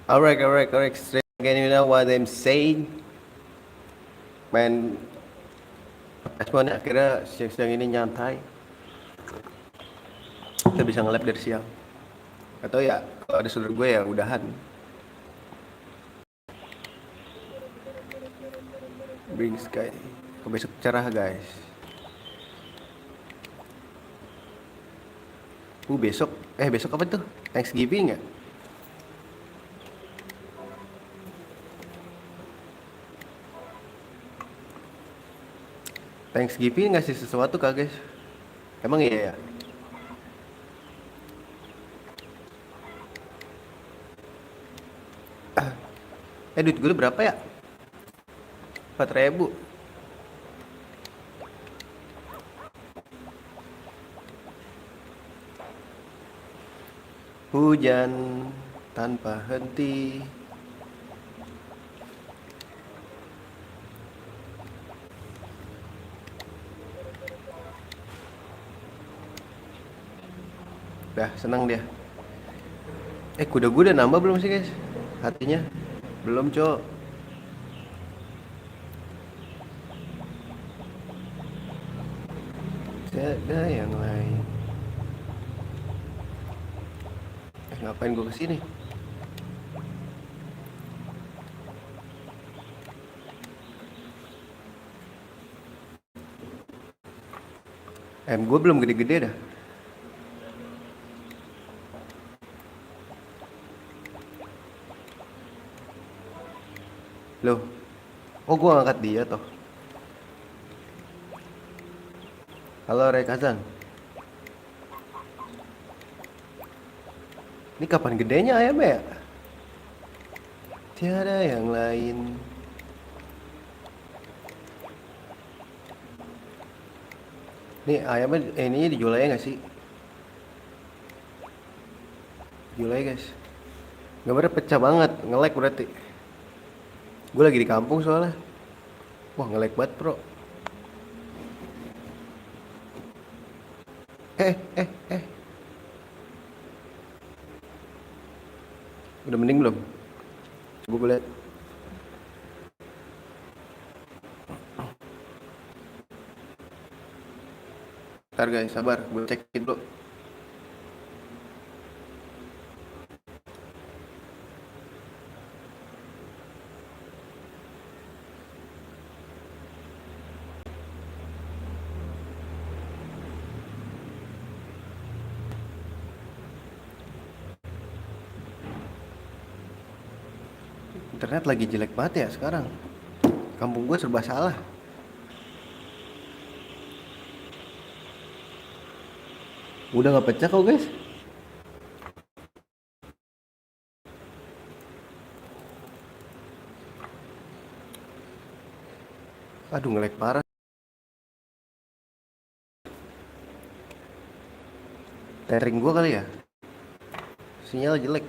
Alright. Straight again, you know what I'm saying? Main F1 akhirnya siang-siang ini nyantai. Kita bisa nge-lab dari siang. Atau ya, kalau ada saudara gue ya udahan. Bring Sky. Ke besok cerah guys. Besok apa tuh? Thanksgiving ya? Thanksgiving ngasih sesuatu kak guys? Emang iya ya? Duit gue berapa ya? 4.000. Hujan tanpa henti. Dah senang dia. Kuda gue udah nambah belum sih guys? Hatinya belum cok. Ada yang lain. Ngapain gue kesini? Gue belum gede-gede dah. Loh. Oh gue ngangkat dia toh. Halo Ray Kazan. Ini kapan gedenya ayamnya ya? Tiada yang lain. Nih ayamnya ininya dijual aja gak sih? Jual aja guys. Gambarnya pecah banget, nge-lag berarti. Gue lagi di kampung soalnya. Wah nge-lag banget bro. Eh. Udah mending belum? Coba gue liat. Ntar guys, sabar, gue cekin dulu. Internet lagi jelek banget ya sekarang. Kampung gue serba salah. Udah gak pecah kok guys. Aduh nge-lag parah. Tethering gue kali ya. Sinyal jelek.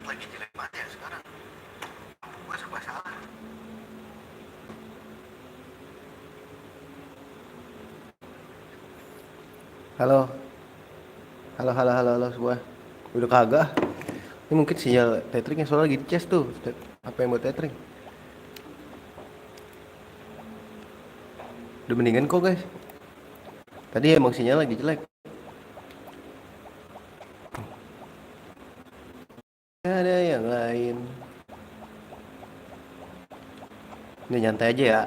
Lagi jelek banget ya sekarang. Kampung gue serba salah. Halo. Halo semua. Udah kagak. Ini mungkin sinyal tethering soalnya lagi di cas tuh. Apa yang buat tethering? Udah mendingan kok guys. Tadi emang sinyal lagi jelek. Ada yang lain. Ini nyantai aja ya.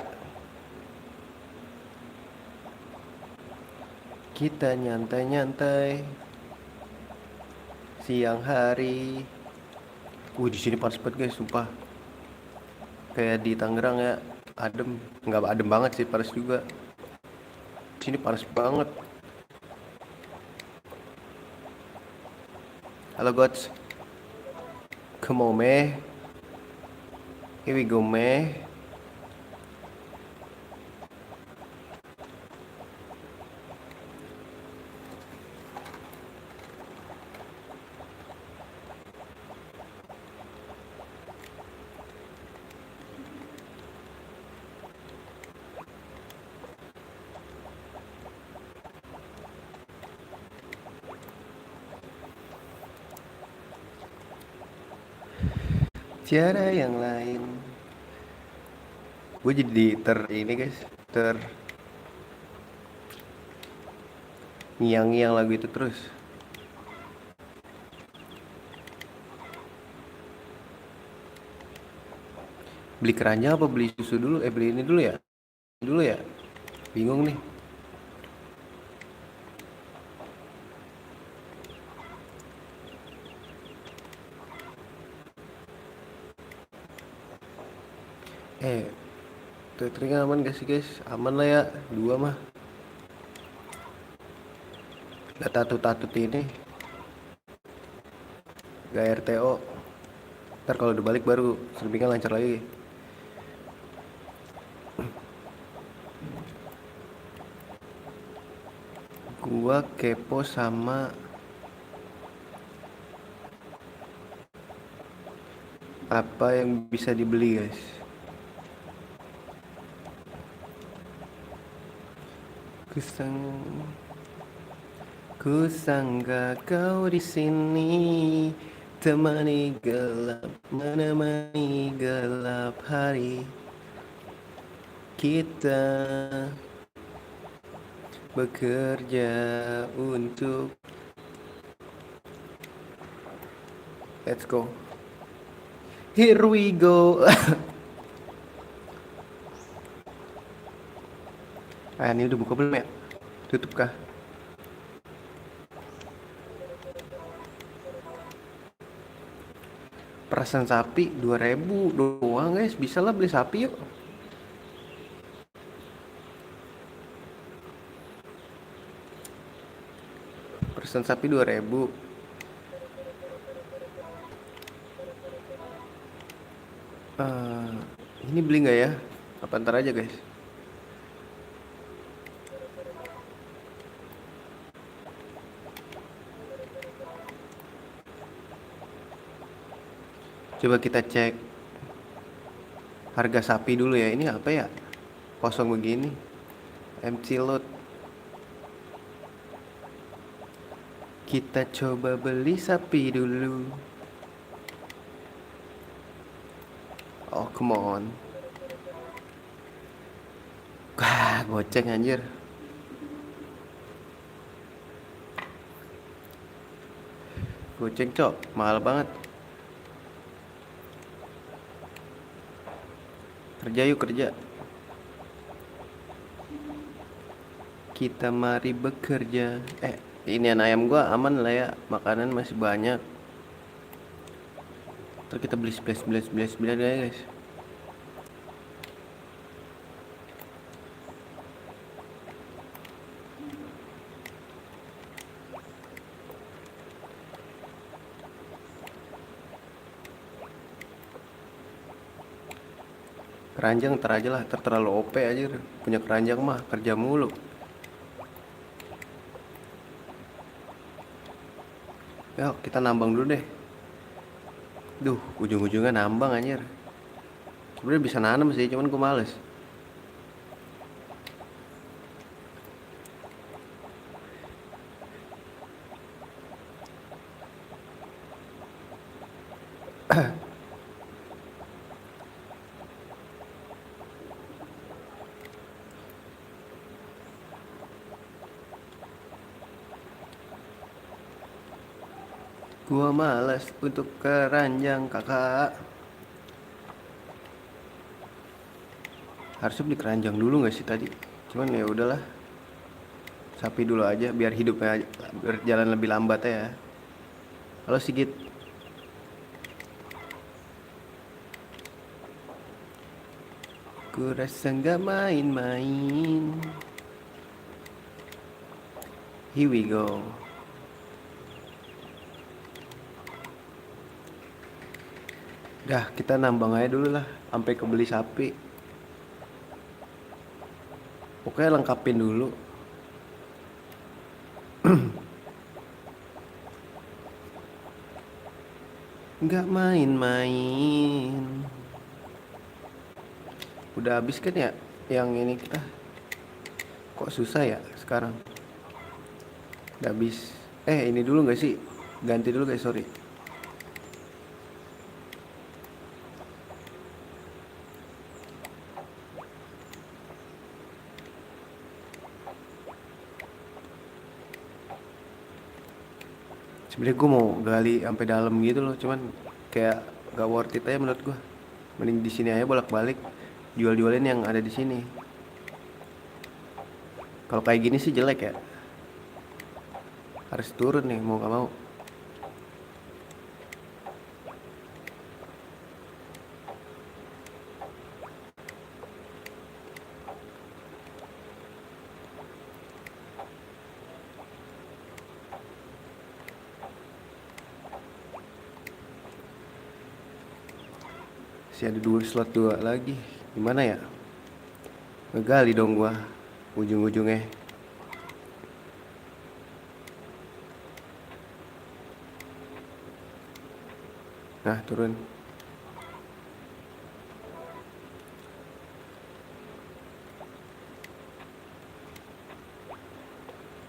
Kita nyantai-nyantai siang hari. Di sini panas banget guys, sumpah. Kayak di Tangerang ya, adem. Nggak adem banget sih, panas juga. Di sini panas banget. Halo gods. Come on meh. Here we go meh. cara yang lain. Gue jadi ini guys, ter ngiang-ngiang lagu itu terus. Beli keranjang apa beli susu dulu? Beli ini dulu ya? Dulu ya? Bingung nih. Tethering aman gak sih guys? Aman lah ya, 2 mah. Gak tatut-tatut ini. Gak RTO. Ntar kalau udah balik baru streamingnya lancar lagi. Gua kepo sama apa yang bisa dibeli guys. Kusangka kau di sini, menemani gelap hari. Kita bekerja untuk let's go. Here we go. Ini udah buka belum ya? Tutup kah? Perasaan sapi 2.000 doang guys. Bisa lah beli sapi yuk. Perasaan sapi 2.000. Ini beli nggak ya? Apa ntar aja guys? Coba kita cek harga sapi dulu ya. Ini apa ya? Kosong begini. MC load. Kita coba beli sapi dulu. Oh come on. Wah, goceng anjir. Goceng cok, mahal banget. Kerja yuk kerja. Kita mari bekerja. Ini ayam gua aman lah ya. Makanan masih banyak. Terus kita beli 11 ya guys. Keranjang ntar aja lah, terlalu OP aja. Punya keranjang mah kerja mulu. Yuk kita nambang dulu deh. Duh, ujung-ujungnya nambang anjir. Sebenernya bisa nanam sih, cuman gue males. Gua malas untuk keranjang kakak. Harusnya beli keranjang dulu nggak sih tadi? Cuman ya udahlah. Sapi dulu aja biar hidupnya berjalan lebih lambat ya. Halo Sigit. Ku rasa nggak main-main. Here we go. Dah kita nambang aja dulu lah sampai kebeli sapi. Pokoknya lengkapin dulu. Nggak main-main. Udah habis kan ya yang ini kita. Kok susah ya sekarang? Udah habis. Ini dulu nggak sih? Ganti dulu guys, sorry. Sebenarnya gue mau gali sampai dalam gitu loh, cuman kayak gak worth it aja menurut gue. Mending di sini aja bolak-balik jual-jualin yang ada di sini. Kalau kayak gini sih jelek ya. Harus turun nih mau gak mau. Masih ada 2 slot lagi. Gimana ya? Ngegali dong gua ujung-ujungnya. Nah, turun.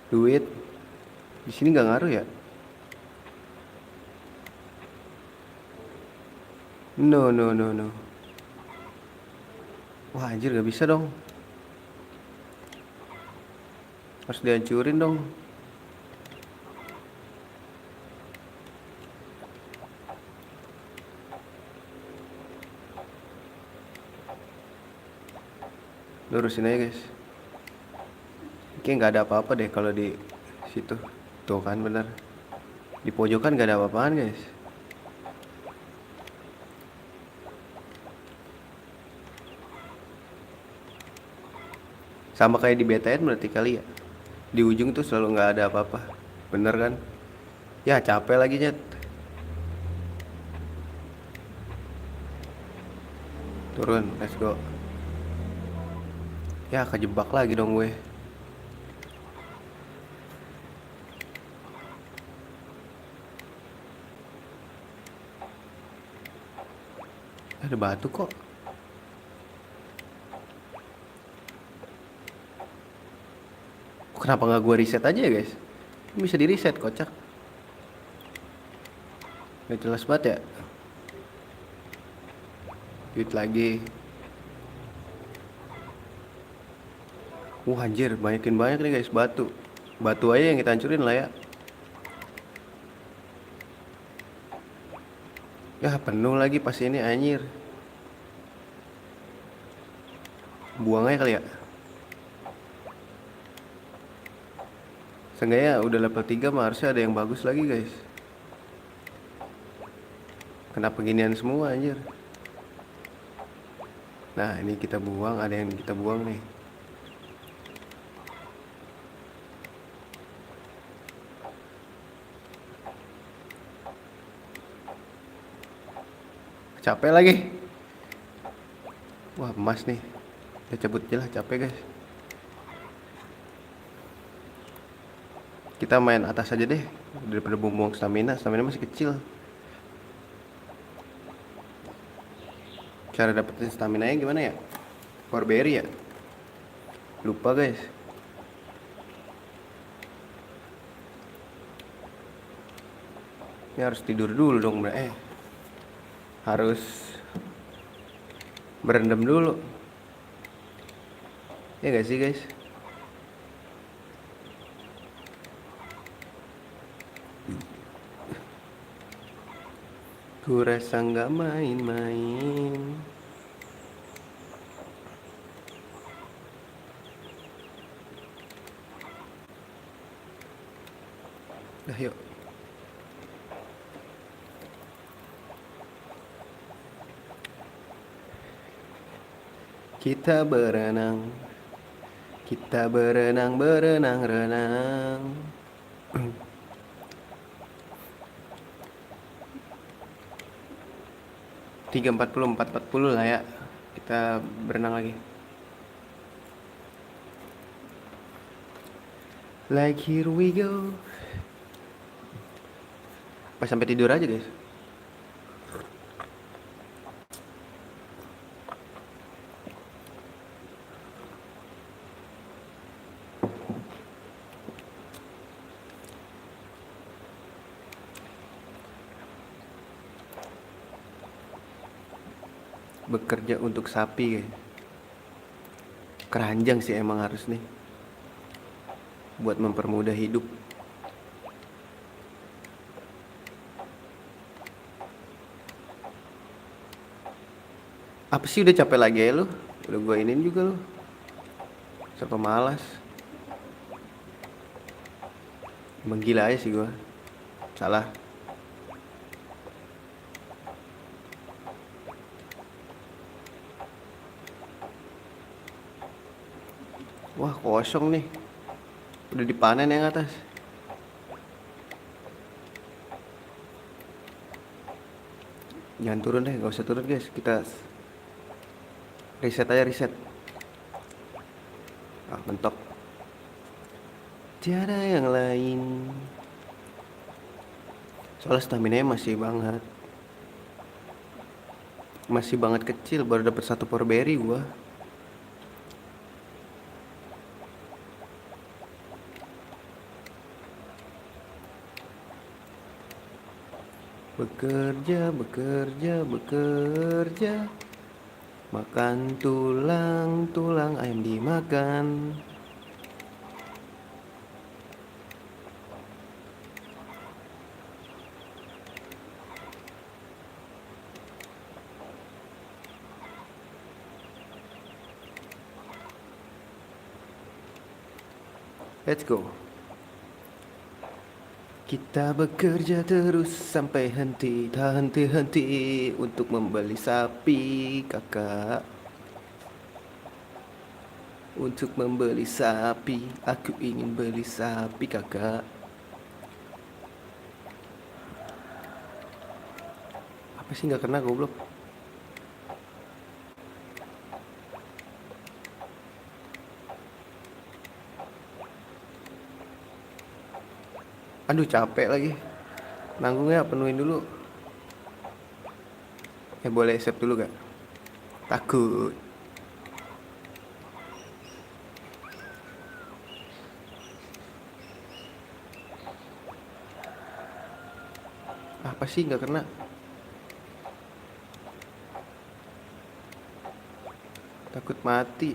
Duit di sini nggak ngaruh ya? No, no, no, no. Wah, anjir gak bisa dong. Harus dihancurin dong. Lurusin aja guys. Kayaknya nggak ada apa-apa deh kalau di situ. Tuh kan bener. Di pojokan nggak ada apa-apaan guys. Sama kayak di BTN berarti kali ya. Di ujung tuh selalu nggak ada apa-apa. Bener kan? Ya capek lagi Nyet. Turun, let's go. Ya kejebak lagi dong gue. Ada batu kok. Kenapa nggak gue reset aja ya guys? Bisa di reset kocak. Gak jelas banget ya. Duit lagi. Anjir banyakin banyak nih guys batu. Batu aja yang kita hancurin lah ya. Ya penuh lagi pas ini anjir. Buang aja kali ya. Seenggaknya udah level 3 mah harusnya ada yang bagus lagi guys. Kenapa ginian semua anjir. Nah ini kita buang, ada yang kita buang nih. Capek lagi. Wah emas nih. Kita cabut aja lah, capek guys. Kita main atas aja deh daripada buang-buang stamina. Stamina masih kecil. Cara dapetin stamina nya gimana ya? Power berry ya? Lupa guys. Ini harus tidur dulu dong harus berendam dulu. Ya gak sih guys? Ku rasa gak main-main. Dah yuk. Kita berenang. Kita berenang, berenang, renang. 3.40, 4.40 lah ya. Kita berenang lagi. Like here we go. Pas sampai tidur aja guys. Bekerja untuk sapi guys. Keranjang sih emang harus nih. Buat mempermudah hidup. Apa sih, udah capek lagi ya lu? Udah gua iniin juga lu. Siapa malas. Emang gila aja sih gua. Salah. Wah, kosong nih. Udah dipanen yang atas. Jangan turun deh, gak usah turun guys. Kita reset aja, reset. Ah, mentok. Tiada yang lain. Soalnya stamina masih banget. Masih banget kecil, baru dapat 1 power berry gua. Bekerja, bekerja, bekerja. Makan tulang, tulang ayam dimakan. Let's go. Kita bekerja terus sampai henti, tak henti-henti untuk membeli sapi, kakak. Untuk membeli sapi, aku ingin beli sapi, kakak. Apa sih nggak kena goblok? Aduh, capek lagi. Nanggungnya penuhin dulu. Boleh save dulu gak? Takut. Apa sih nggak kena? Takut mati.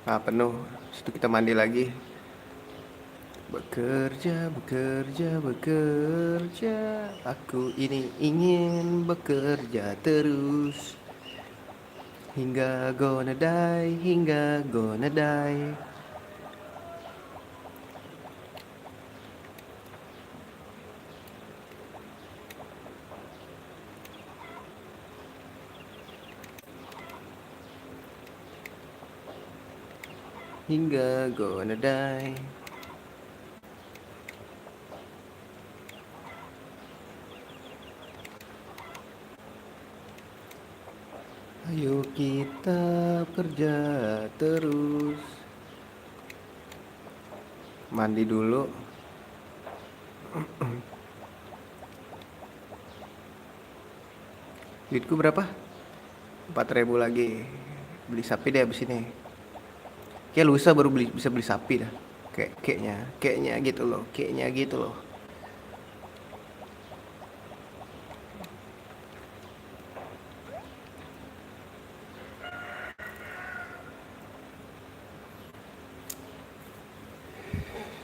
Ah, penuh. Situ kita mandi lagi. Bekerja, bekerja, bekerja. Aku ini ingin bekerja terus. Hingga gonna die, hingga gonna die. Hingga gonna die. Ayo kita kerja terus. Mandi dulu. Duitku berapa? 4.000 lagi. Beli sapi deh abis ini. Kayak lusa baru bisa beli sapi dah. Kayaknya gitu loh. Kayaknya gitu loh.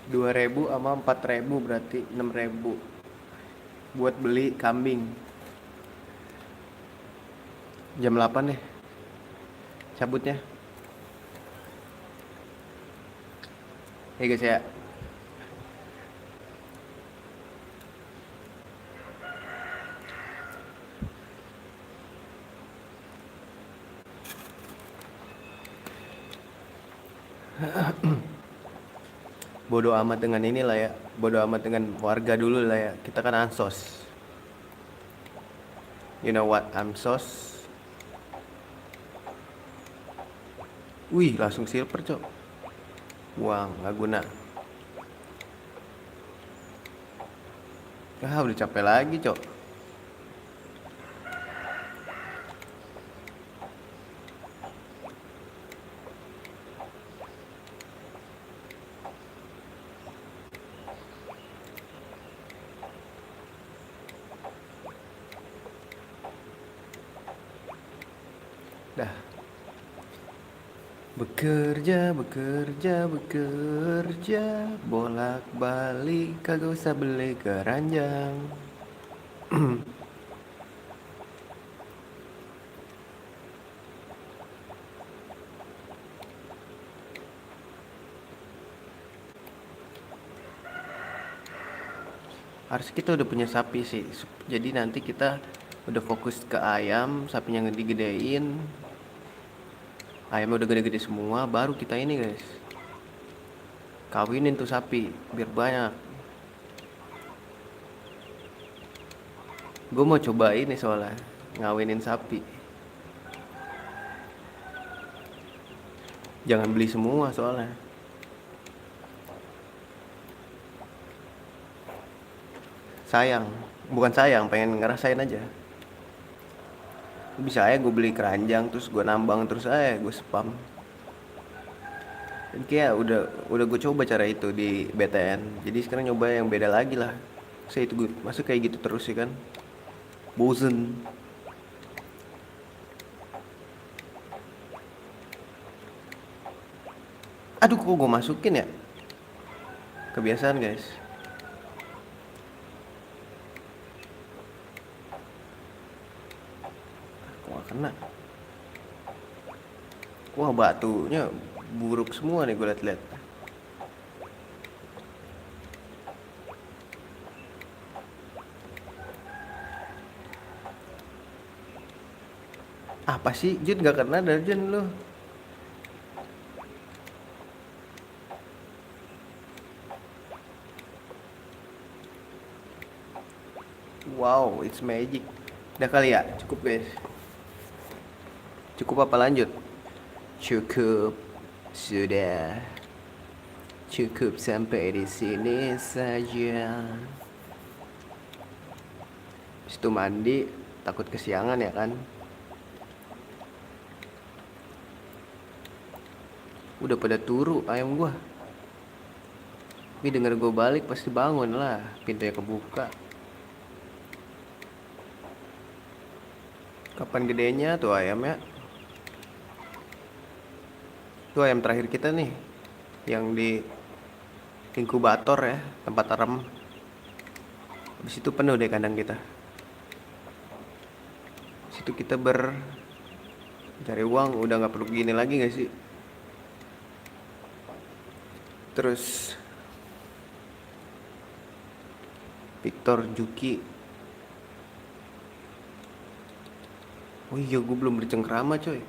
Rp2.000 sama Rp4.000 berarti Rp6.000 buat beli kambing. Jam 8 deh cabutnya. Guys ya. Bodoh amat dengan inilah ya. Bodoh amat dengan warga dulu lah ya. Kita kan ansos. You know what ansos? Wih, langsung silver, cok. Uang gak guna. Udah capek lagi, cok. Dah. Bekerja, bekerja, bekerja. Bolak-balik, kagak usah beli keranjang. Harus kita udah punya sapi sih. Jadi nanti kita udah fokus ke ayam, sapinya digedein. Ayamnya udah gede-gede semua, baru kita ini guys. Kawinin tuh sapi, biar banyak. Gue mau coba ini soalnya, ngawinin sapi. Jangan beli semua soalnya. Sayang, bukan sayang, pengen ngerasain aja. Bisa aja gue beli keranjang terus gue nambang terus aja gue spam. Dan kayak udah gue coba cara itu di BTN. Jadi sekarang nyoba yang beda lagi lah. Saya itu gue masuk kayak gitu terus sih kan. Bosen. Aduh kok gue masukin ya? Kebiasaan guys. Kok gak kena? Wah batunya buruk semua nih gue liat-liat. Apa sih Jun, gak kena dari Jun lu? Wow, it's magic. Udah kali ya? Cukup guys. Cukup apa lanjut? Cukup. Sudah. Cukup sampai di sini saja. Habis itu mandi, takut kesiangan ya kan? Udah pada turu ayam gua. Tapi denger gue balik pasti bangun lah, pintunya kebuka. Kapan gedenya tuh ayamnya? Itu ayam terakhir kita nih, yang di inkubator ya, tempat arem. Habis itu penuh deh kandang kita. Situ kita cari uang, udah nggak perlu gini lagi nggak sih? Terus Victor Juki. Oh iya, gue belum bercengkrama coy.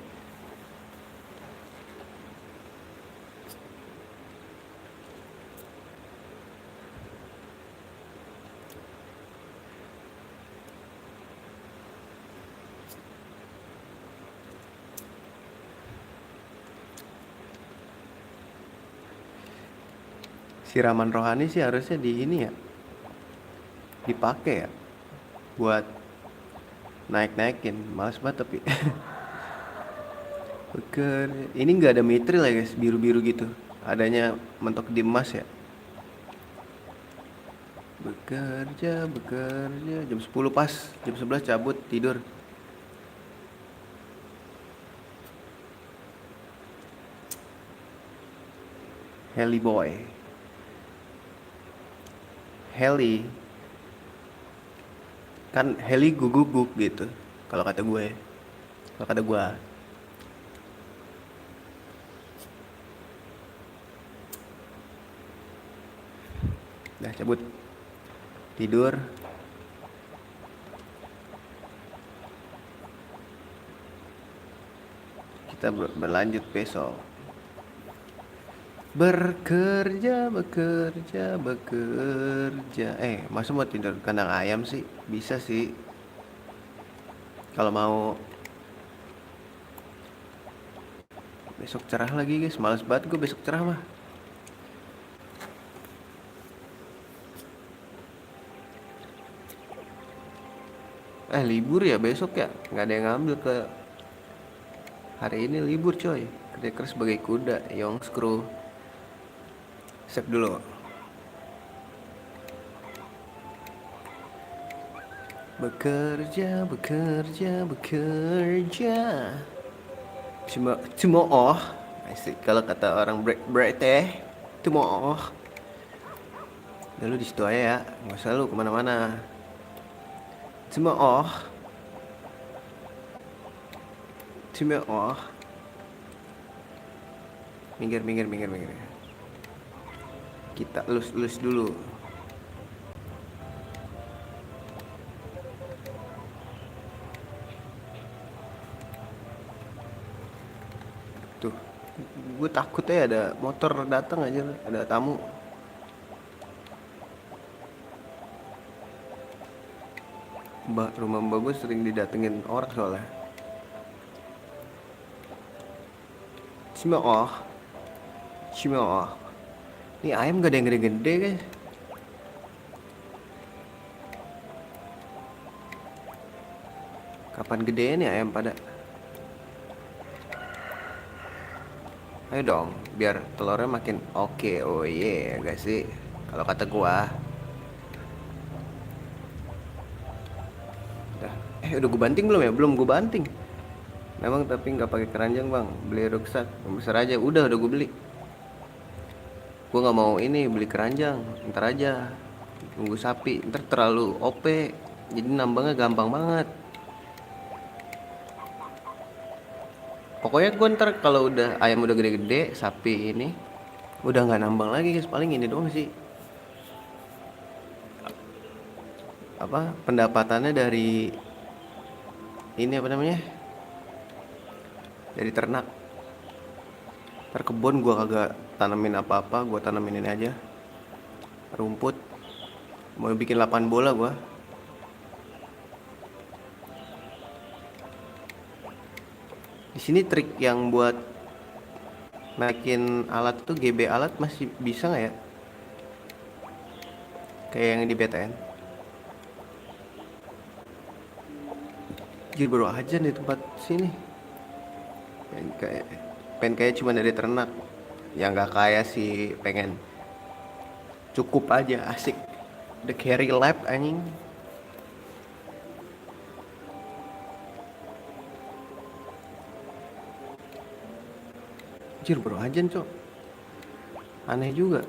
Siraman rohani sih harusnya di ini ya, dipakai ya, buat naik-naikin. Males banget tapi. Ini nggak ada mitril ya guys, biru-biru gitu. Adanya mentok di emas ya. Bekerja jam 10 pas, jam 11 cabut tidur. Heli boy. Heli kan heli guguk gitu kalau kata gue. Kalau kata gue. Dah cabut tidur. Kita berlanjut besok. Bekerja. Masa mau tidur kandang ayam sih? Bisa sih. Kalau mau. Besok cerah lagi guys. Males banget gue besok cerah mah. Libur ya besok ya. Nggak ada yang ngambil ke. Hari ini libur coy. Kerja keras sebagai kuda. Young screw. Save dulu. Bekerja. Cuma asik kalau kata orang break teh. Cuma Lalu di situ aja ya, nggak usah lu kemana-mana. Cuma minggir. Kita lus dulu. Tuh, gue takut ya ada motor datang aja, ada tamu. Rumah mbak gue sering didatengin orang soalnya. Bismillah, Bismillah. Ini ayam gak ada yang gede-gede guys. Kapan gede nih ayam pada? Ayo dong, biar telurnya makin oke. Oh iya, guys sih. Kalau kata gua. Udah. Udah gue banting belum ya? Belum gue banting. Memang tapi nggak pakai keranjang bang. Beli rucksack yang besar aja. Udah gue beli. Gue nggak mau ini beli keranjang. Ntar aja. Tunggu sapi. Ntar terlalu OP. Jadi nambangnya gampang banget. Pokoknya gue ntar kalau udah ayam udah gede-gede, sapi ini udah nggak nambang lagi guys. Paling ini doang sih. Apa pendapatannya dari ini apa namanya? Dari ternak. Ntar kebun gue kagak tanamin apa-apa, gue tanamin ini aja. Rumput. Mau bikin lapangan bola gue. Di sini trik yang buat naikin alat tuh GB alat masih bisa nggak ya? Kayak yang di BTN. Jadi baru aja di tempat sini. Pengen kayak cuma dari ternak. Yang nggak kaya sih pengen cukup aja asik. The carry lab anjing. Anjir bro ajan cok. Aneh juga.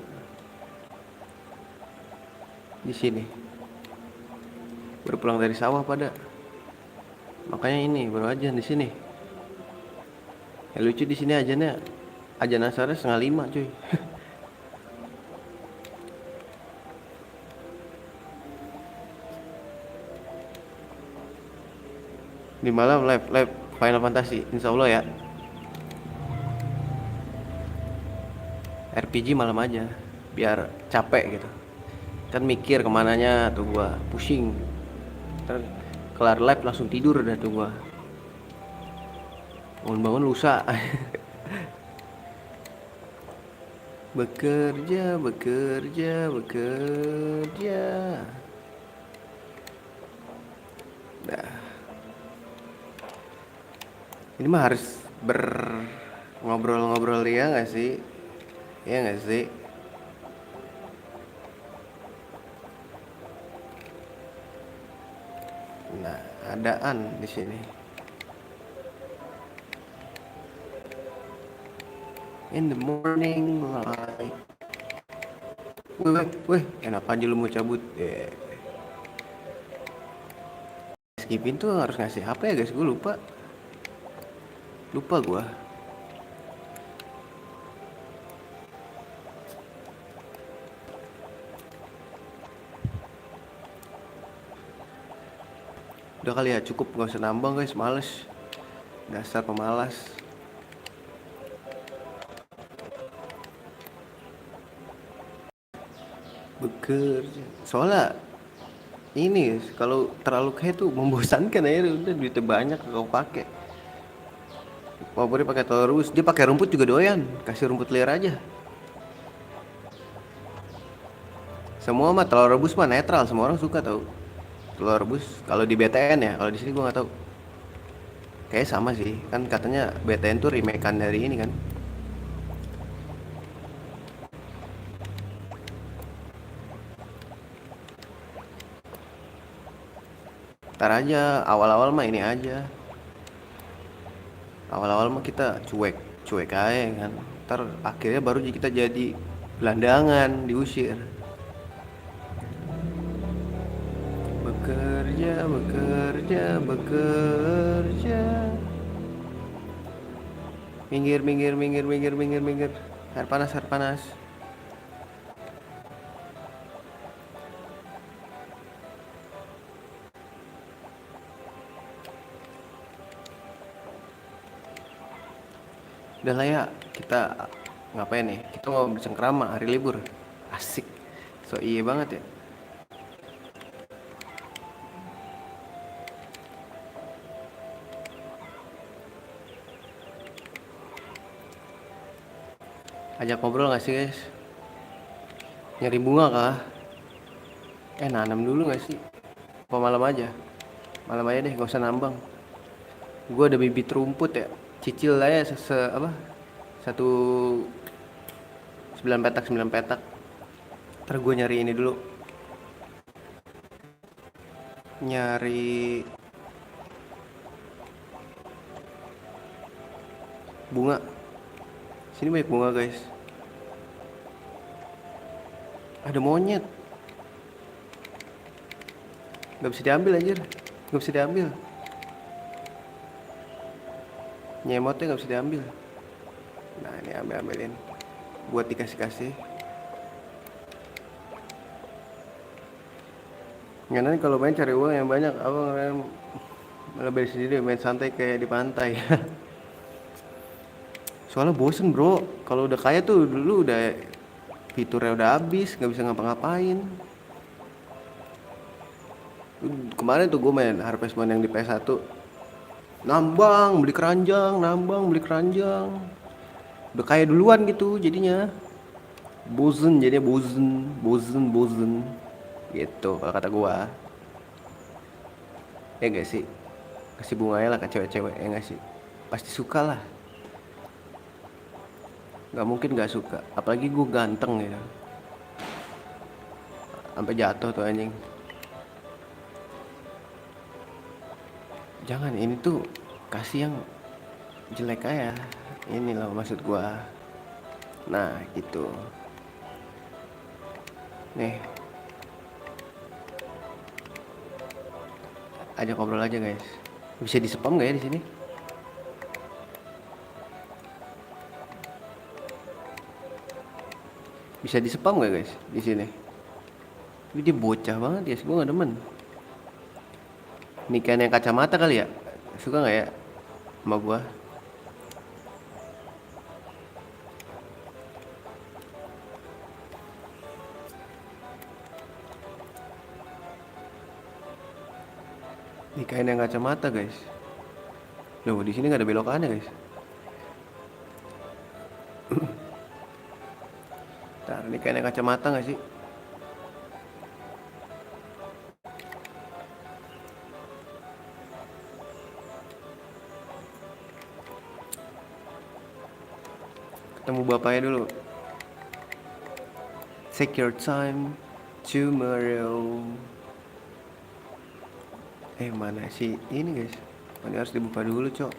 Di sini. Baru pulang dari sawah pada. Makanya ini baru ajan di sini. Yang lucu di sini ajannya ajan asarnya 4:30 cuy. Di malam live Final Fantasy insya Allah ya. RPG malam aja biar capek gitu kan mikir kemananya tuh gua pusing terus kelar live langsung tidur dah tuh gua bangun-bangun lusa. bekerja nah ini mah harus ngobrol-ngobrol ya nggak sih ya nggak sih. Nah, adaan di sini. In the morning light. Weh, enak aja lu mau cabut. Skipin tuh harus ngasih apa ya guys? Gue lupa. Lupa gue. Udah kali ya cukup gak usah nambang guys, males. Dasar pemalas. Bekerja. Soalnya ini kalau terlalu kayak tuh membosankan aja udah duitnya banyak kau pakai. Favorit pakai telur rebus, dia pakai rumput juga doyan, kasih rumput liar aja. Semua mah telur rebus mah netral, semua orang suka tau. Telur rebus kalau di BTN ya, kalau di sini gua nggak tahu. Kayak sama sih, kan katanya BTN tuh remake-an dari ini kan. Ntar aja, awal-awal mah ini aja. Awal-awal mah kita cuek aja kan. Ntar akhirnya baru kita jadi gelandangan, diusir. Bekerja. Minggir. Air panas. Udah lah ya, kita ngapain nih? Kita mau bercengkrama hari libur. Asik. So iya banget ya. Ajak ngobrol gak sih guys? Nyari bunga kah? Nanam dulu gak sih? Apa malam aja? Malam aja deh, gak usah nambang. Gue ada bibit rumput ya. Cicil aja apa? Satu 9 petak. Ntar gue nyari ini dulu. Nyari bunga. Sini banyak bunga guys. Ada monyet. Gak bisa diambil anjir. Gak bisa diambil. Nyemotnya gak bisa diambil. Nah ini ambilin. Buat dikasih-kasih. Nggak, nanti kalau main cari uang yang banyak. Abang lebih sendiri main santai kayak di pantai. Soalnya bosen bro. Kalau udah kaya tuh dulu udah fiturnya udah habis, nggak bisa ngapa-ngapain. Kemarin tuh gue main Harvest Moon yang di PS1. Nambang, beli keranjang. Udah kaya duluan gitu jadinya. Jadinya bosen. Gitu kalau kata gue. Ya gak sih? Kasih bunganya lah ke cewek-cewek, ya gak sih? Pasti suka lah. Gak mungkin gak suka. Apalagi gue ganteng gitu. Sampai jatuh tuh anjing. Jangan, ini tuh kasih yang jelek aja. Ini loh maksud gua. Nah gitu. Nih, ajak ngobrol aja guys. Bisa di spam gak ya di sini? Bisa di spam gak guys di sini? Ini dia bocah banget ya, gua gak demen. Nikahan yang kacamata kali ya? Suka gak ya sama gua? Nikahin yang kacamata guys. Loh di sini nggak ada belokannya guys. Ntar nikahin yang kacamata nggak sih? Ketemu bapaknya dulu. Take your time tomorrow. Mana sih ini guys? Ini harus dibuka dulu cok.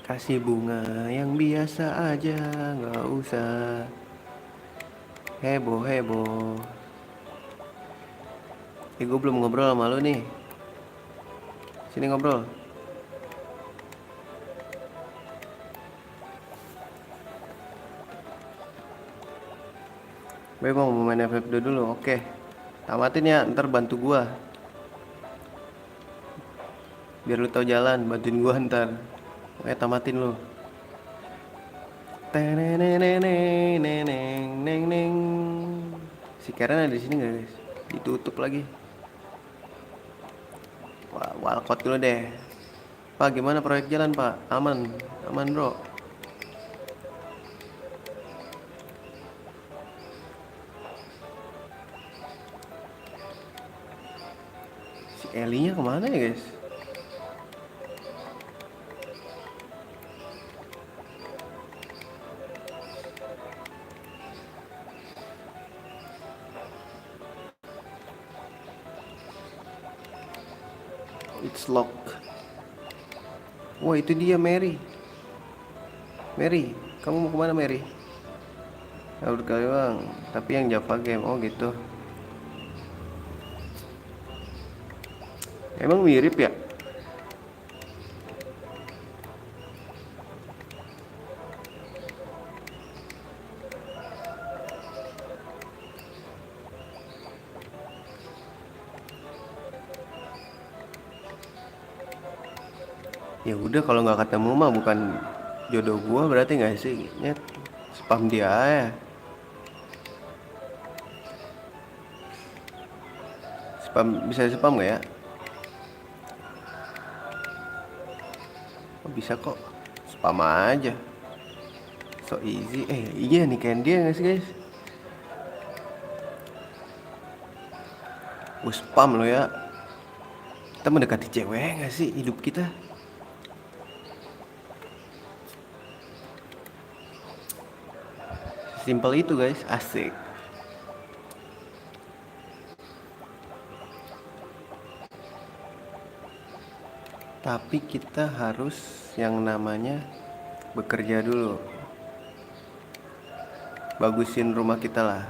Kasih bunga yang biasa aja, nggak usah heboh. Gue belum ngobrol sama lo nih. Sini ngobrol. Baik mau main FF2 dulu, oke. Tamatin ya, ntar bantu gua. Biar lu tahu jalan, bantuin gua ntar. Oke, tamatin lu. Si Karen ada di sini nggak guys? Ditutup lagi. Wah, walcott dulu deh. Pak, gimana proyek jalan pak? Aman bro. Si Elinya kemana ya guys? It's locked. Wah itu dia Mary. Kamu mau kemana Mary? Ya berkali bang, tapi yang Java game. Oh gitu. Emang mirip ya? Ya udah kalau nggak ketemu mah bukan jodoh gua berarti nggak sih? Nyet, spam dia ya. Spam bisa spam nggak ya? Oh, bisa kok. Spam aja. So easy. Iya nih Candy ya nggak sih guys? Spam lo ya. Kita mendekati cewek nggak sih hidup kita? Simpel itu guys, asik. Tapi kita harus yang namanya bekerja dulu. Bagusin rumah kita lah.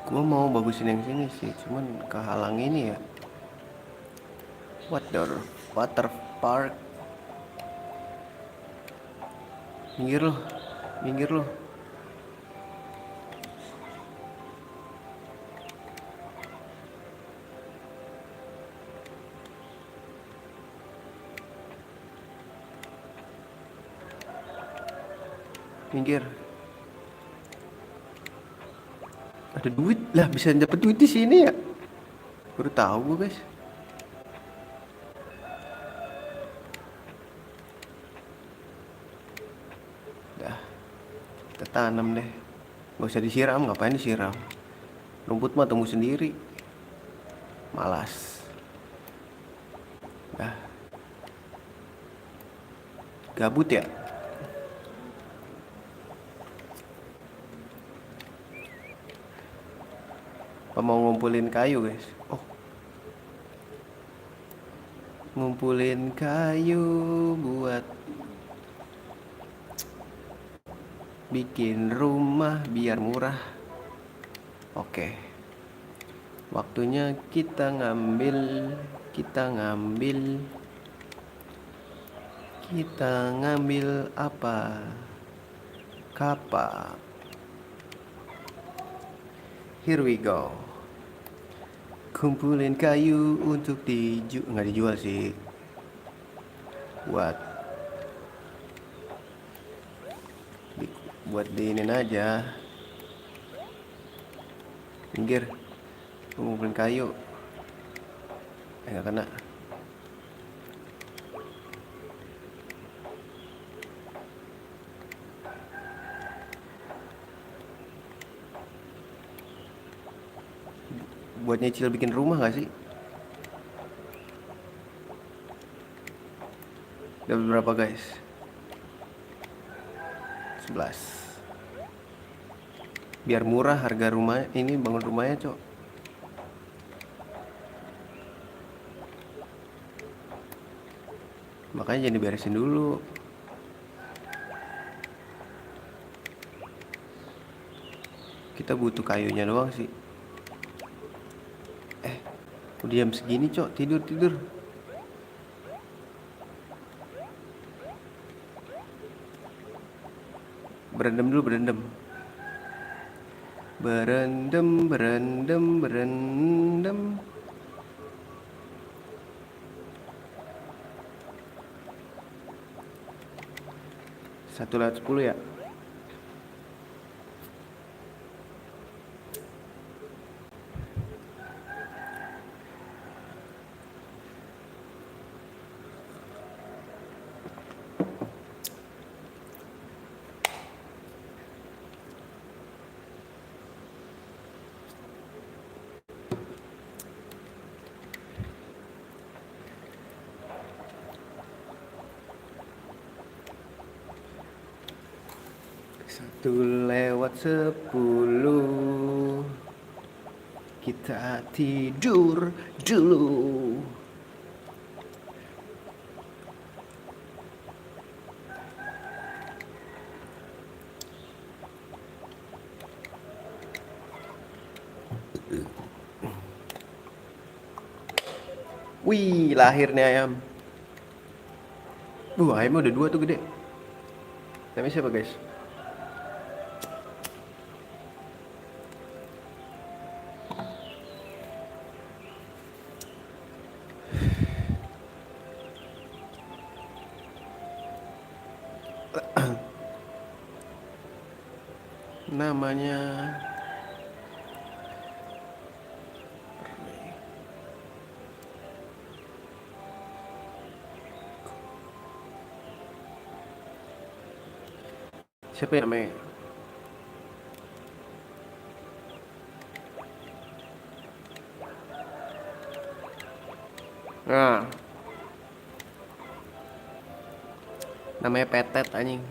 Gua mau bagusin yang sini sih, cuman kehalang ini ya. What the water park? Minggir loh, minggir loh. Minggir. Ada duit lah, bisa dapat duit di sini ya. Baru tahu gue guys. Dah, kita tanam deh. Gak usah disiram, ngapain disiram? Rumput mah tumbuh sendiri. Malas. Dah. Gabut ya? Apa mau ngumpulin kayu guys? Oh, ngumpulin kayu buat bikin rumah biar murah. Oke. Waktunya kita ngambil, kita ngambil, kita ngambil apa? Kapak. Here we go. Kumpulin kayu untuk nggak dijual sih. Buat diinin aja. Minggir. Kumpulin kayu. Nggak kena. Buat nyicil bikin rumah gak sih? Dapat berapa guys? 11. Biar murah harga rumah ini, bangun rumahnya cok. Makanya jangan diberesin dulu. Kita butuh kayunya doang sih. Udah jam segini cok, tidur. Berendam dulu, berendam. Berendam. 1/10 ya. Satu lewat 10. Kita tidur dulu. Wih, lahir nih ayam. Ayamnya udah 2 tuh gede. Namanya siapa guys? namanya. Siapa yang namanya? Nah, namanya Petet anjing.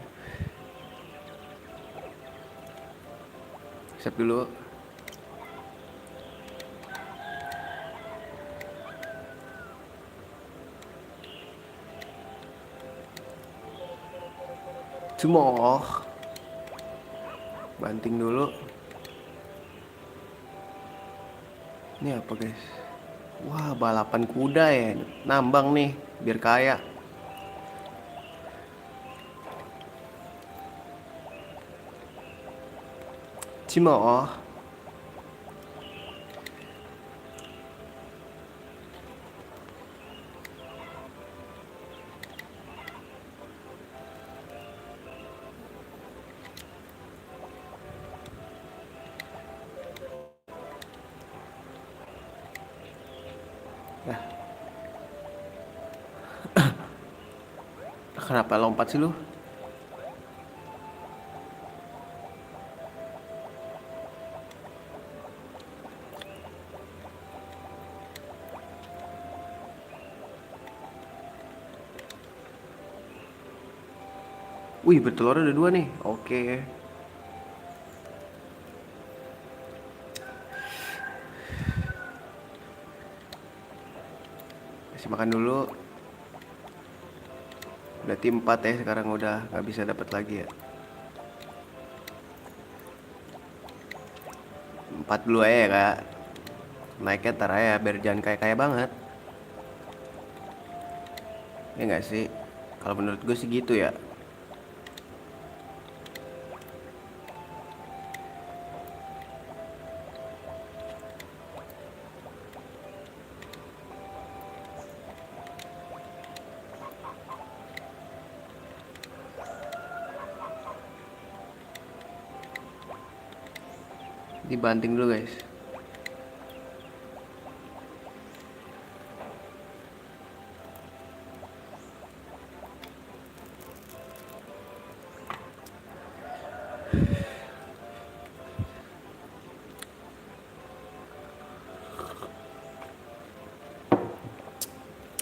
Siap dulu. Cuma banting dulu. Ini apa guys? Wah, balapan kuda ya. Nambang nih biar kaya. Cimoh. Nah, kenapa lompat sih lu? Wih, bertelur ada 2 nih. Oke. Kasih makan dulu. Berarti 4 ya sekarang udah nggak bisa dapat lagi ya. 4 dulu aja ya kak. Naiknya ntar aja biar jangan kaya-kaya banget. Ya nggak sih? Kalau menurut gue sih gitu ya. Dibanting dulu guys.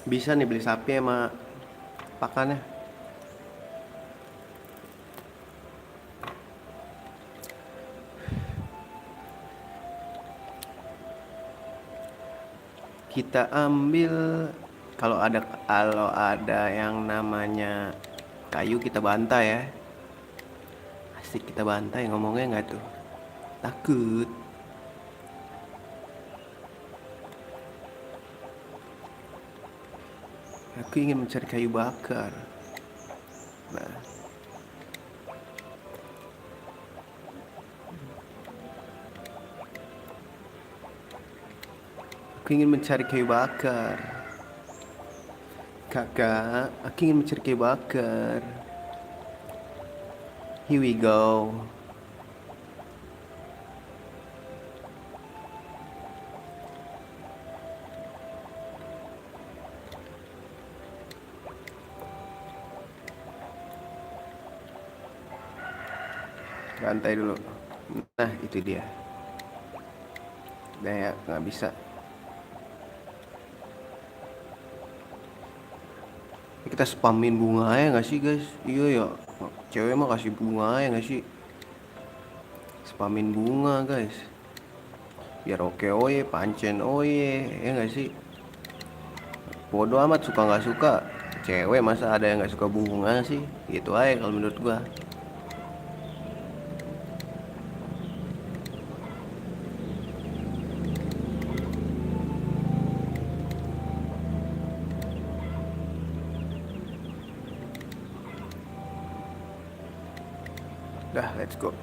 Bisa nih beli sapi sama pakannya. Kita ambil kalau ada yang namanya kayu kita bantai ya. Asik kita bantai ngomongnya nggak tuh? Takut. Aku ingin mencari kayu bakar. Nah, aku ingin mencari kayu bakar. Kakak, aku ingin mencari kayu bakar. Here we go. Bantai dulu. Nah, itu dia. Udah ya, nggak bisa. Kita spamin bunga ya nggak sih guys? Iya ya. Cewek mah kasih bunga ya nggak sih? Spamin bunga guys. Biar oke oye, pancen oye, ya nggak sih? Bodoh amat suka nggak suka. Cewek masa ada yang nggak suka bunga sih? Gitu aja kalau menurut gua. Dah, let's go.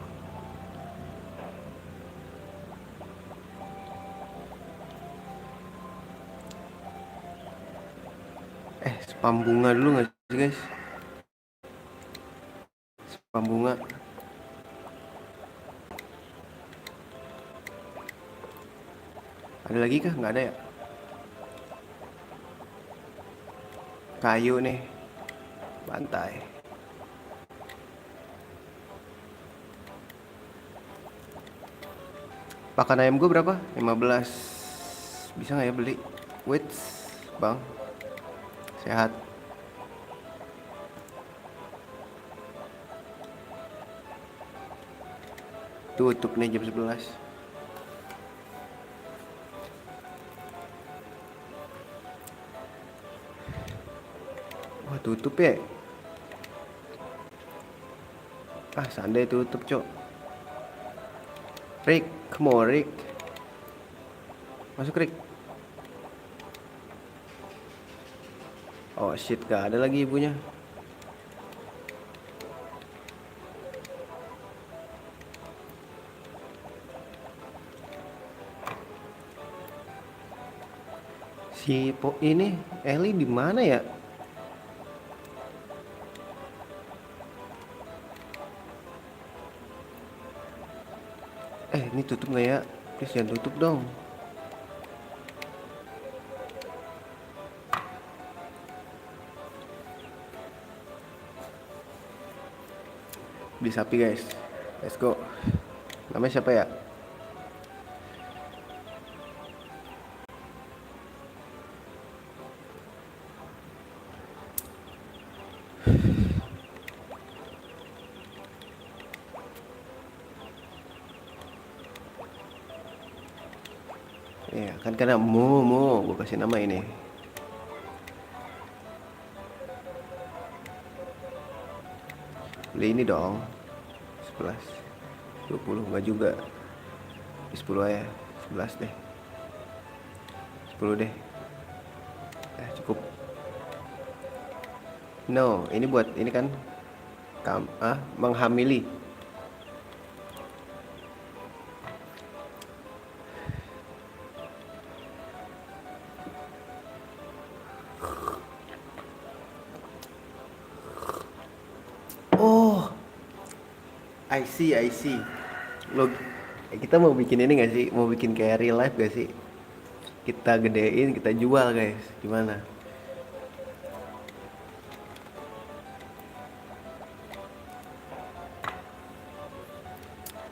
Spam bunga dulu nggak sih guys? Spam bunga. Ada lagi kah? Nggak ada ya? Kayu nih. Bantai. Pakan ayam gue berapa? 15. Bisa nggak ya beli? Wait, bang. Sehat. Tutup nih jam 11. Wah, tutup ya. Ah, Sunday tutup, cok. Rick, come on, Rick. Masuk, Rick. Oh shit, gak ada lagi ibunya. Si ini Ellie di mana ya? Ini tutup nggak ya? Please jangan tutup dong. Beli sapi guys. Let's go. Namanya siapa ya? Ya kan karena Mo gue kasih nama ini. Beli ini dong. 11 20 enggak juga. 10 aja. 11 deh. 10 deh. Cukup. No, ini buat ini kan menghamili. Oh, I see. Kita mau bikin ini gak sih? Mau bikin kayak real life gak sih? Kita gedein, kita jual guys. Gimana?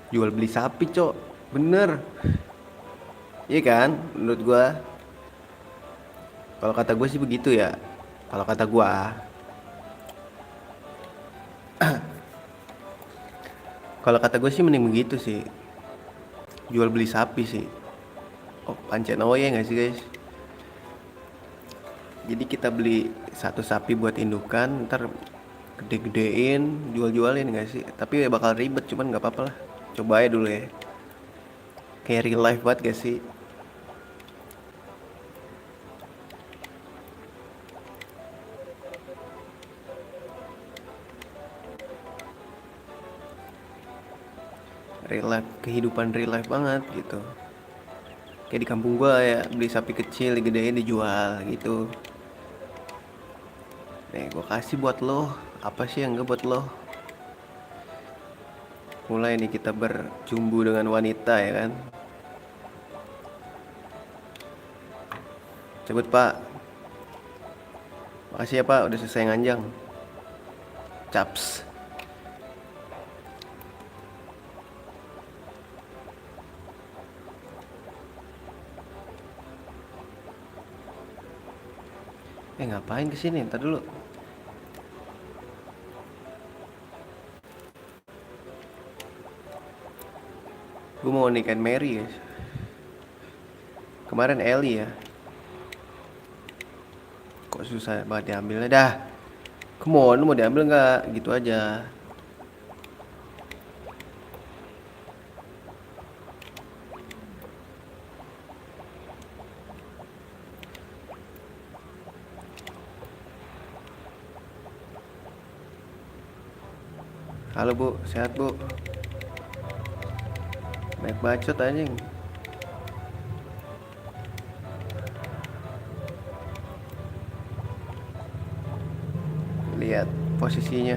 Jual beli sapi, cok. Bener. Iya kan? Menurut gua. Kalau kata gue sih begitu ya. Kalau kata gua. Kalau kata gue sih mending begitu sih. Jual beli sapi sih. Oh, pancen ya nggak sih guys? Jadi kita beli satu sapi buat indukan, ntar gede-gedein, jual-jualin nggak sih? Tapi ya bakal ribet, cuman nggak apa-apa lah. Coba aja dulu ya. Kayak real life banget gak sih? Real life, kehidupan real life banget gitu. Kayak di kampung gua ya, beli sapi kecil digedein dijual gitu. Nih gua kasih buat lo. Apa sih yang gak buat lo? Mulai nih kita berjumbu dengan wanita ya kan. Cabut pak. Makasih ya pak udah selesai nganjang. Caps. Ngapain kesini? Ntar dulu. Gue mau nikahin Mary guys. Kemarin Ellie ya. Kok susah banget diambilnya dah. Come on, lu mau diambil nggak? Gitu aja. Halo bu, sehat bu. Naik bacot anjing. Lihat posisinya.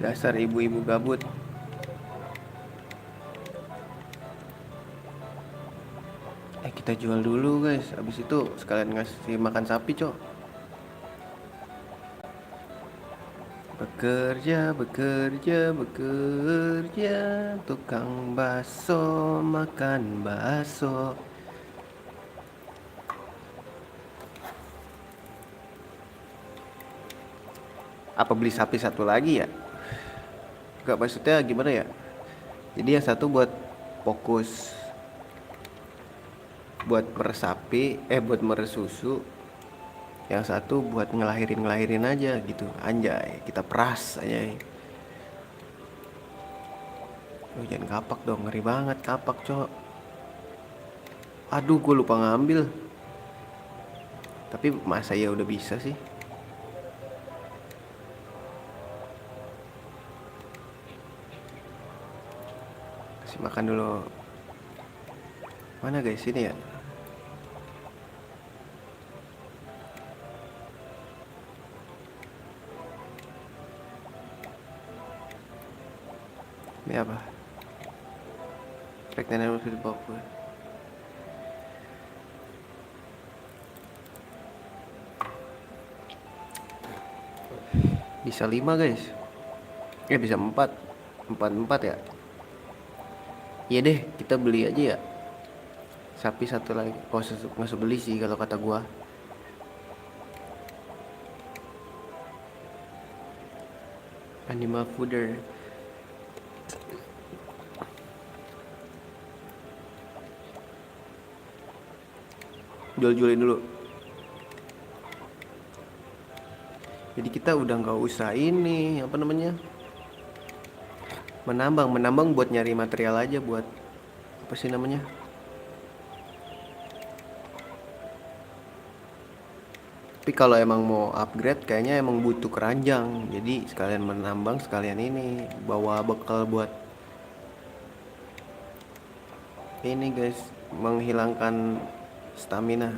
Dasar ibu-ibu gabut. Kita jual dulu guys, abis itu sekalian ngasih makan sapi cok. Bekerja, bekerja, bekerja, tukang bakso makan bakso. Apa beli sapi satu lagi ya? Gak, maksudnya gimana ya? Jadi yang satu buat fokus buat meresapi, buat meresusu. Yang satu buat ngelahirin aja gitu. Anjay, kita peras aja. Oh, jangan kapak dong, ngeri banget kapak cok. Aduh, gue lupa ngambil. Tapi masa ya udah bisa sih. Kasih makan dulu. Mana guys, ini ya? Ini apa? Pregnant animals with Papua. Bisa 5 guys. Bisa 4. 4 ya. Iya deh, kita beli aja ya. Sapi satu lagi. Oh, nggak usah beli sih kalau kata gua. Animal fooder. Jual-jualin dulu. Jadi kita udah nggak usah ini, apa namanya? Menambang buat nyari material aja, buat apa sih namanya? Tapi kalau emang mau upgrade kayaknya emang butuh keranjang. Jadi sekalian menambang, sekalian ini bawa bekal buat ini guys, menghilangkan stamina.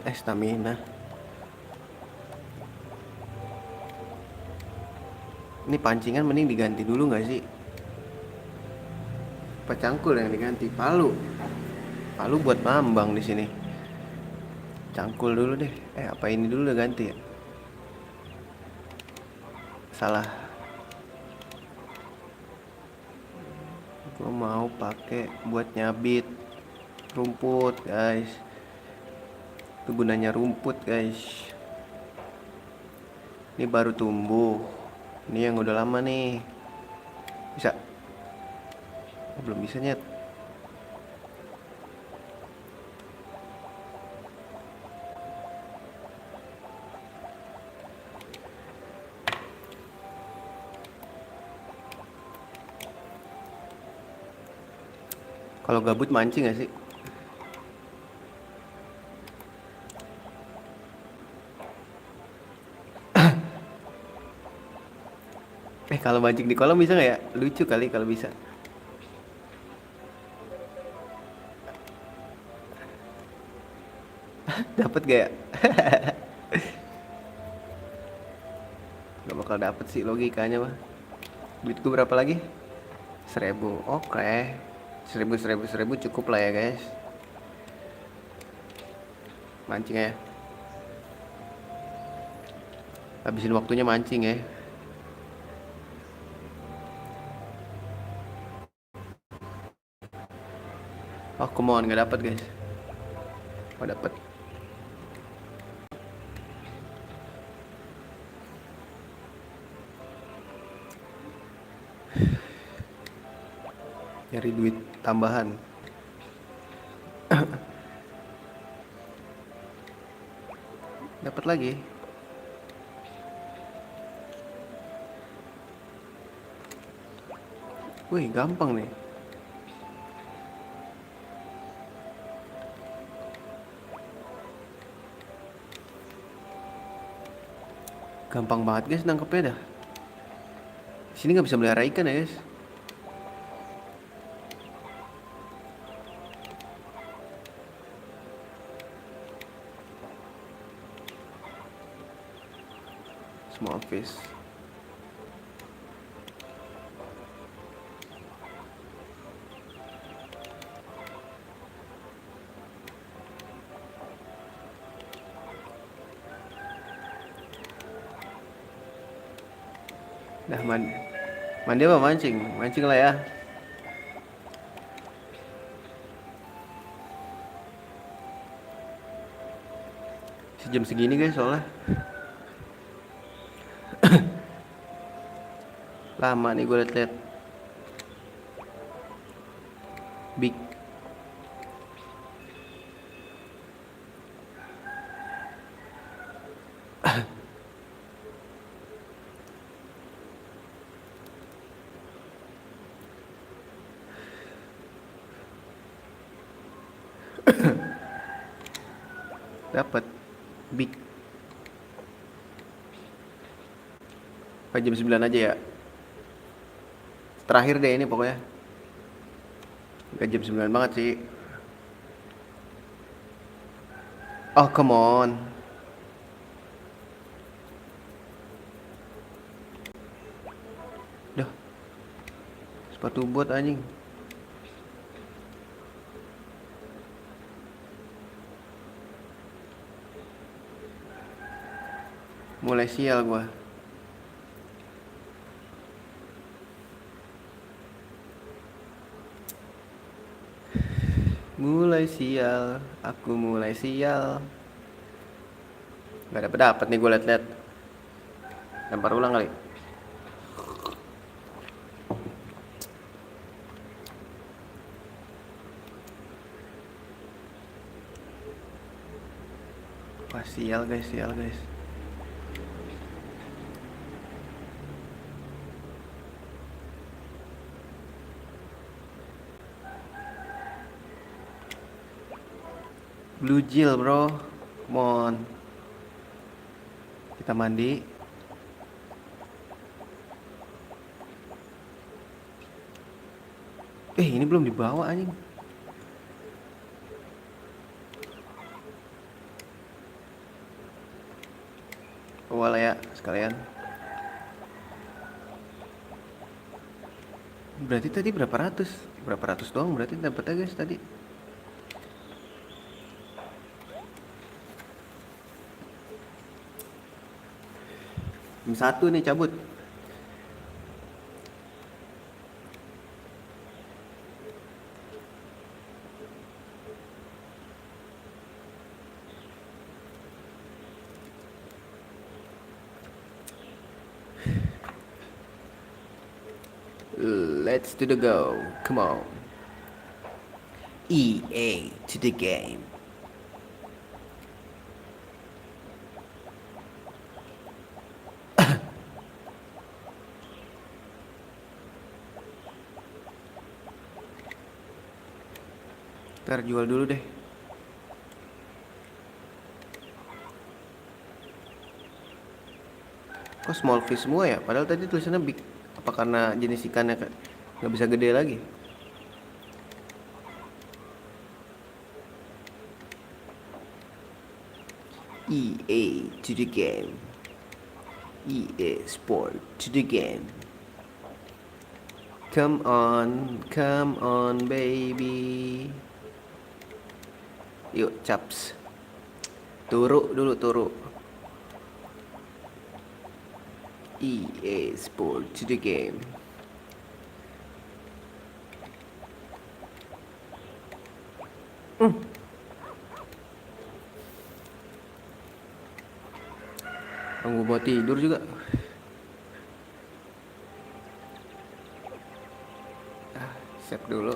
Ini pancingan mending diganti dulu nggak sih? Pecangkul yang diganti, palu buat nambang di sini. Cangkul dulu deh. Apa ini dulu udah ganti ya? Salah. Gue mau pakai buat nyabit rumput guys. Itu gunanya rumput guys. Ini baru tumbuh. Ini yang udah lama nih. Bisa? Belum bisa nyet. Kalau gabut mancing gak sih? Kalau mancing di kolam bisa nggak ya? Lucu kali kalau bisa. Dapat gak ya? Gak bakal dapet sih logikanya mah. Duit gue berapa lagi? 1.000. Oke. 1.000 cukup lah ya guys. Mancing ya. Habisin waktunya mancing ya. Oh, come on, nggak dapet guys. Oh, dapet. Nyari duit tambahan. Dapat lagi. Wih, gampang nih. Gampang banget guys nangkepnya dah. Sini nggak bisa melihara ikan ya guys. Small fish. Dah mandi apa mancing? Mancing lah ya. Sejam segini guys soalnya. Lama nih gue liat-liat. Big. Dapat big. Jam 9 aja ya. Terakhir deh ini pokoknya. Gak jam 9 banget sih. Oh come on. Dah. Sepatu bot anjing. Mulai sial gua. Mulai sial, aku mulai sial. Gak dapet nih gue liat-liat. Lempar ulang kali. Wah sial guys, sial guys. Blue Jill bro, come on. Kita mandi. Ini belum dibawa anjing. Bawa lah ya sekalian. Berarti tadi berapa ratus? Berapa ratus doang berarti dapetnya guys tadi. Jam 1 nih cabut. Let's to the go. Come on. EA to the game. Ntar jual dulu deh. Kok small fish semua ya? Padahal tadi tulisannya big. Apa karena jenis ikannya nggak bisa gede lagi? EA to the game. EA Sport to the game. Come on baby. Yuk caps. Turuk dulu turuk. EA Sport to the game. Gue mau tidur juga. Save dulu.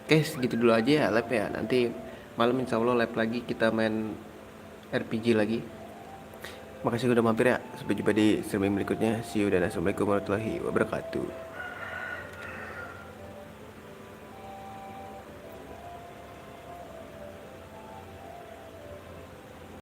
Oke segitu dulu aja ya live ya. Nanti malam insya Allah live lagi, kita main RPG lagi. Makasih udah mampir ya. Sampai jumpa di streaming berikutnya. See you dan assalamualaikum warahmatullahi wabarakatuh.